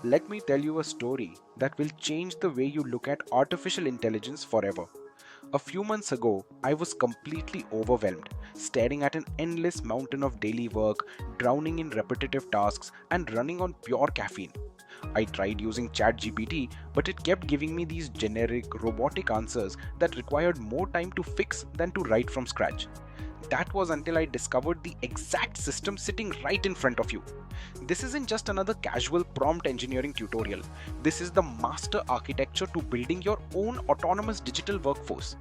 Let me tell you a story that will change the way you look at artificial intelligence forever. A few months ago, I was completely overwhelmed, staring at an endless mountain of daily work, drowning in repetitive tasks, and running on pure caffeine. I tried using ChatGPT, but it kept giving me these generic, robotic answers that required more time to fix than to write from scratch. That was until I discovered the exact system sitting right in front of you. This isn't just another casual prompt engineering tutorial. This is the master architecture to building your own autonomous digital workforce.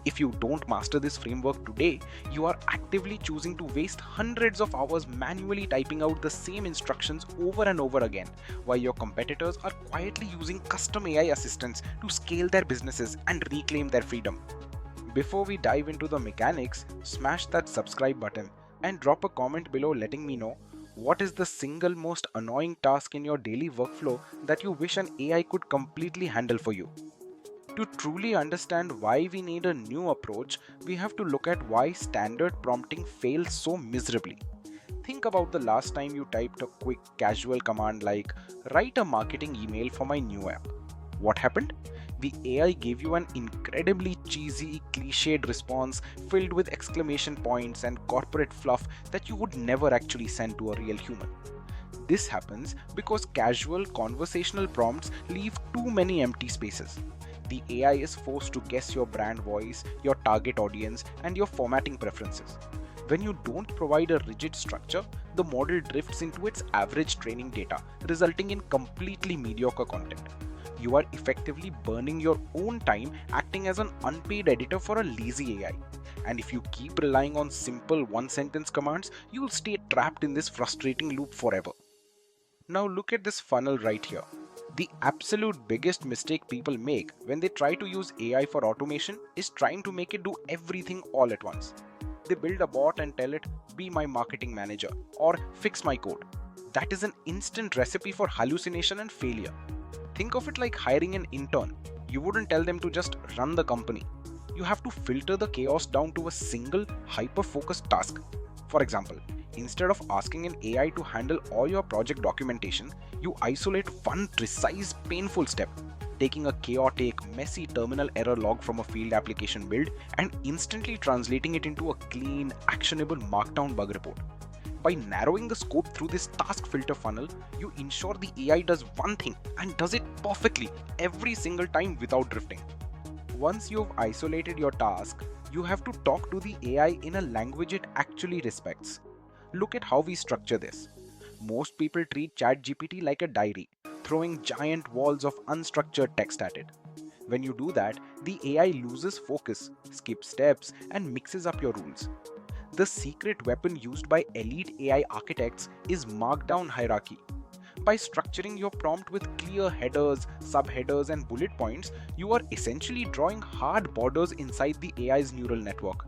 If you don't master this framework today, you are actively choosing to waste hundreds of hours manually typing out the same instructions over and over again, while your competitors are quietly using custom AI assistants to scale their businesses and reclaim their freedom. Before we dive into the mechanics, smash that subscribe button and drop a comment below letting me know what is the single most annoying task in your daily workflow that you wish an AI could completely handle for you. To truly understand why we need a new approach, we have to look at why standard prompting fails so miserably. Think about the last time you typed a quick casual command like write a marketing email for my new app. What happened? The AI gave you an incredibly cheesy, cliched response filled with exclamation points and corporate fluff that you would never actually send to a real human. This happens because casual conversational prompts leave too many empty spaces. The AI is forced to guess your brand voice, your target audience, and your formatting preferences. When you don't provide a rigid structure, the model drifts into its average training data, resulting in completely mediocre content. You are effectively burning your own time acting as an unpaid editor for a lazy AI. And if you keep relying on simple one-sentence commands, you'll stay trapped in this frustrating loop forever. Now look at this funnel right here. The absolute biggest mistake people make when they try to use AI for automation is trying to make it do everything all at once. They build a bot and tell it, be my marketing manager or fix my code. That is an instant recipe for hallucination and failure. Think of it like hiring an intern. You wouldn't tell them to just run the company. You have to filter the chaos down to a single, hyper-focused task. For example, instead of asking an AI to handle all your project documentation, you isolate one precise, painful step, taking a chaotic, messy terminal error log from a field application build and instantly translating it into a clean, actionable Markdown bug report. By narrowing the scope through this task filter funnel, you ensure the AI does one thing and does it perfectly every single time without drifting. Once you've isolated your task, you have to talk to the AI in a language it actually respects. Look at how we structure this. Most people treat ChatGPT like a diary, throwing giant walls of unstructured text at it. When you do that, the AI loses focus, skips steps, and mixes up your rules. The secret weapon used by elite AI architects is Markdown hierarchy. By structuring your prompt with clear headers, subheaders, and bullet points, you are essentially drawing hard borders inside the AI's neural network.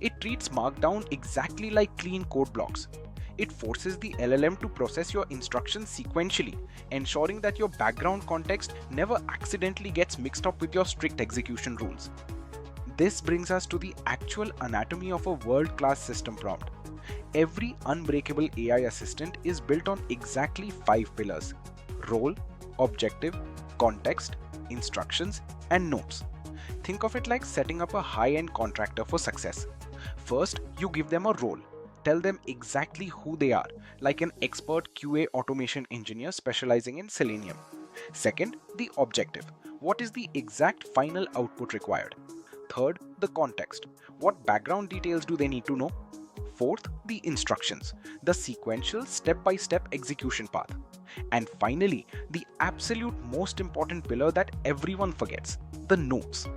It treats Markdown exactly like clean code blocks. It forces the LLM to process your instructions sequentially, ensuring that your background context never accidentally gets mixed up with your strict execution rules. This brings us to the actual anatomy of a world-class system prompt. Every Unbreakable AI assistant is built on exactly 5 pillars: role, objective, context, instructions, and notes. Think of it like setting up a high-end contractor for success. First, you give them a role. Tell them exactly who they are, like an expert QA automation engineer specializing in Selenium. Second, the objective. What is the exact final output required? Third, the context. What background details do they need to know? Fourth, the instructions, the sequential step-by-step execution path. And finally, the absolute most important pillar that everyone forgets, the notes.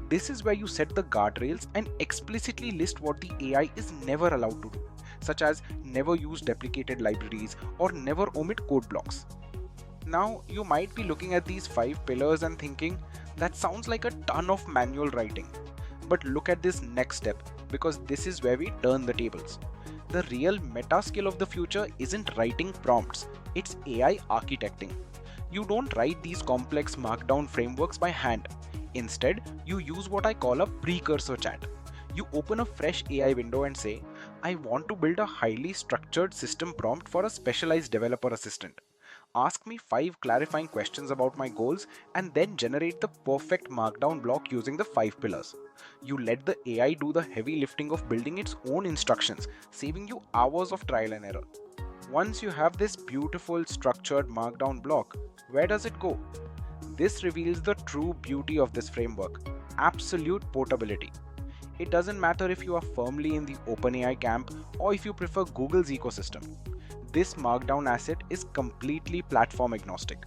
This is where you set the guardrails and explicitly list what the AI is never allowed to do, such as never use deprecated libraries or never omit code blocks. Now, you might be looking at these 5 pillars and thinking, that sounds like a ton of manual writing. But look at this next step, because this is where we turn the tables. The real meta skill of the future isn't writing prompts, it's AI architecting. You don't write these complex Markdown frameworks by hand. Instead, you use what I call a precursor chat. You open a fresh AI window and say, I want to build a highly structured system prompt for a specialized developer assistant. Ask me 5 clarifying questions about my goals and then generate the perfect Markdown block using the 5 pillars. You let the AI do the heavy lifting of building its own instructions, saving you hours of trial and error. Once you have this beautiful structured Markdown block, where does it go? This reveals the true beauty of this framework: absolute portability. It doesn't matter if you are firmly in the OpenAI camp or if you prefer Google's ecosystem. This Markdown asset is completely platform agnostic.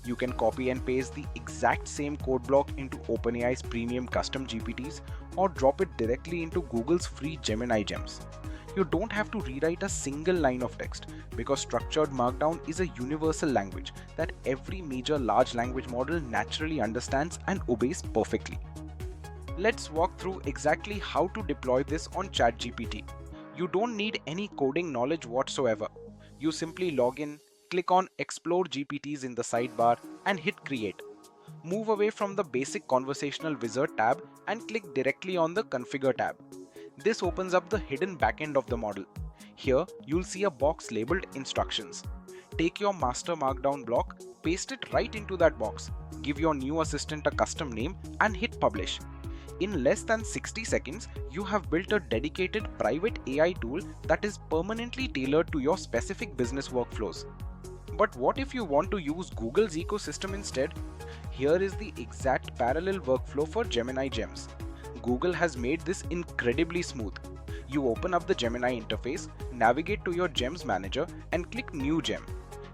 You can copy and paste the exact same code block into OpenAI's premium custom GPTs or drop it directly into Google's free Gemini gems. You don't have to rewrite a single line of text because structured Markdown is a universal language that every major large language model naturally understands and obeys perfectly. Let's walk through exactly how to deploy this on ChatGPT. You don't need any coding knowledge whatsoever. You simply log in, click on Explore GPTs in the sidebar and hit Create. Move away from the basic conversational wizard tab and click directly on the Configure tab. This opens up the hidden backend of the model. Here, you'll see a box labeled Instructions. Take your master Markdown block, paste it right into that box, give your new assistant a custom name and hit Publish. In less than 60 seconds, you have built a dedicated private AI tool that is permanently tailored to your specific business workflows. But what if you want to use Google's ecosystem instead? Here is the exact parallel workflow for Gemini gems. Google has made this incredibly smooth. You open up the Gemini interface, navigate to your Gems manager and click New Gem.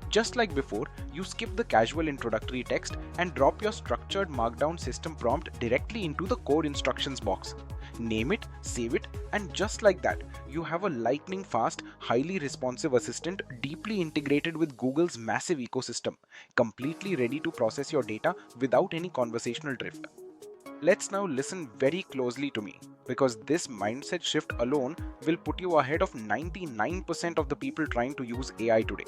Just like before, you skip the casual introductory text and drop your structured Markdown system prompt directly into the code instructions box. Name it, save it, and just like that, you have a lightning fast, highly responsive assistant deeply integrated with Google's massive ecosystem, completely ready to process your data without any conversational drift. Let's now listen very closely to me, because this mindset shift alone will put you ahead of 99% of the people trying to use AI today.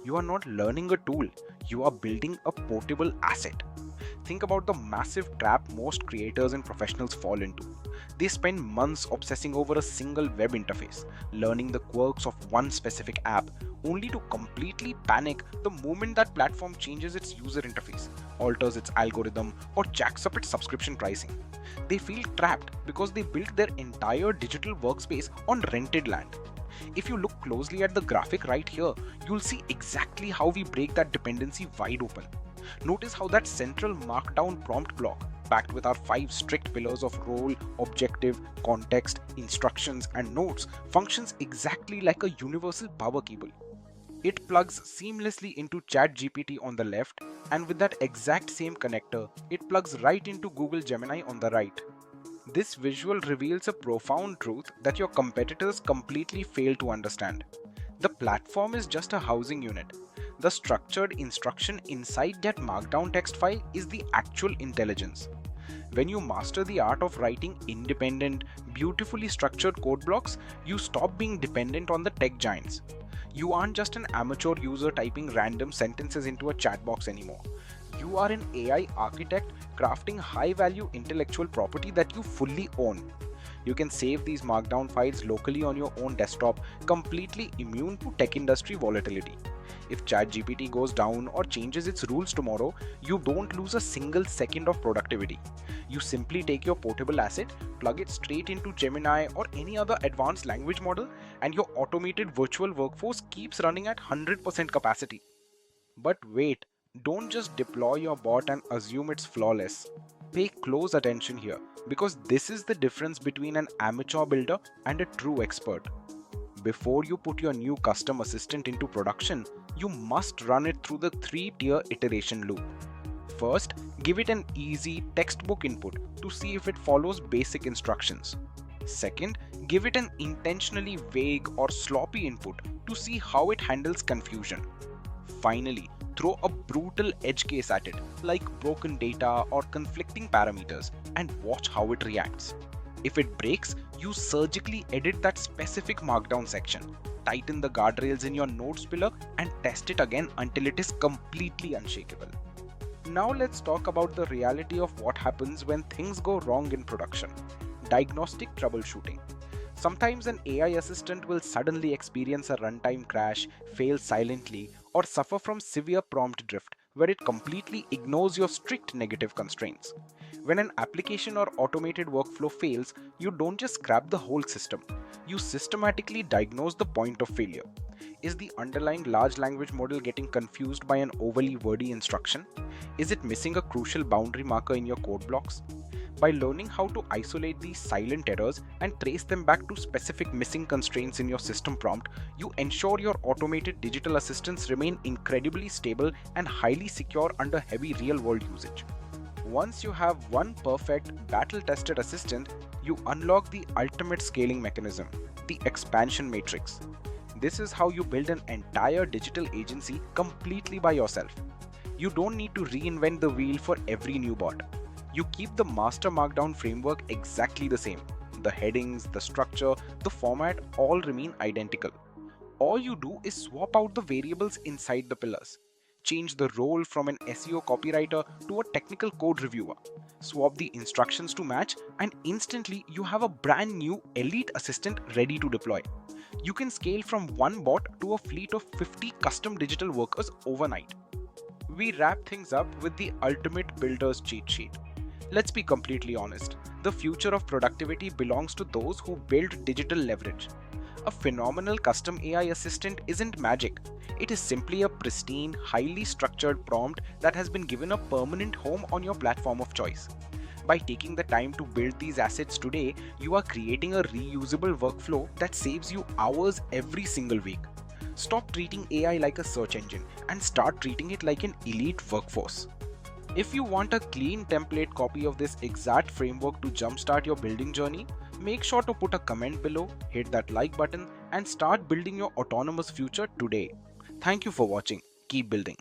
You are not learning a tool, you are building a portable asset. Think about the massive trap most creators and professionals fall into. They spend months obsessing over a single web interface, learning the quirks of one specific app, only to completely panic the moment that platform changes its user interface, alters its algorithm, or jacks up its subscription pricing. They feel trapped because they built their entire digital workspace on rented land. If you look closely at the graphic right here, you'll see exactly how we break that dependency wide open. Notice how that central Markdown prompt block, backed with our 5 strict pillars of role, objective, context, instructions, and notes, functions exactly like a universal power cable. It plugs seamlessly into ChatGPT on the left, and with that exact same connector, it plugs right into Google Gemini on the right. This visual reveals a profound truth that your competitors completely fail to understand. The platform is just a housing unit. The structured instruction inside that Markdown text file is the actual intelligence. When you master the art of writing independent, beautifully structured code blocks, you stop being dependent on the tech giants. You aren't just an amateur user typing random sentences into a chat box anymore. You are an AI architect crafting high-value intellectual property that you fully own. You can save these Markdown files locally on your own desktop, completely immune to tech industry volatility. If ChatGPT goes down or changes its rules tomorrow, you don't lose a single second of productivity. You simply take your portable asset, plug it straight into Gemini or any other advanced language model, and your automated virtual workforce keeps running at 100% capacity. But wait, don't just deploy your bot and assume it's flawless. Pay close attention here, because this is the difference between an amateur builder and a true expert. Before you put your new custom assistant into production, you must run it through the 3-tier iteration loop. First, give it an easy textbook input to see if it follows basic instructions. Second, give it an intentionally vague or sloppy input to see how it handles confusion. Finally, throw a brutal edge case at it, like broken data or conflicting parameters, and watch how it reacts. If it breaks, you surgically edit that specific Markdown section, tighten the guardrails in your notes pillar, and test it again until it is completely unshakable. Now let's talk about the reality of what happens when things go wrong in production. Diagnostic troubleshooting. Sometimes an AI assistant will suddenly experience a runtime crash, fail silently, or suffer from severe prompt drift, where it completely ignores your strict negative constraints. When an application or automated workflow fails, you don't just scrap the whole system, you systematically diagnose the point of failure. Is the underlying large language model getting confused by an overly wordy instruction? Is it missing a crucial boundary marker in your code blocks? By learning how to isolate these silent errors and trace them back to specific missing constraints in your system prompt, you ensure your automated digital assistants remain incredibly stable and highly secure under heavy real-world usage. Once you have one perfect, battle-tested assistant, you unlock the ultimate scaling mechanism, the expansion matrix. This is how you build an entire digital agency completely by yourself. You don't need to reinvent the wheel for every new bot. You keep the master Markdown framework exactly the same. The headings, the structure, the format all remain identical. All you do is swap out the variables inside the pillars. Change the role from an SEO copywriter to a technical code reviewer. Swap the instructions to match, and instantly you have a brand new elite assistant ready to deploy. You can scale from one bot to a fleet of 50 custom digital workers overnight. We wrap things up with the ultimate builder's cheat sheet. Let's be completely honest, the future of productivity belongs to those who build digital leverage. A phenomenal custom AI assistant isn't magic. It is simply a pristine, highly structured prompt that has been given a permanent home on your platform of choice. By taking the time to build these assets today, you are creating a reusable workflow that saves you hours every single week. Stop treating AI like a search engine and start treating it like an elite workforce. If you want a clean template copy of this exact framework to jumpstart your building journey, make sure to put a comment below, hit that like button, and start building your autonomous future today. Thank you for watching. Keep building.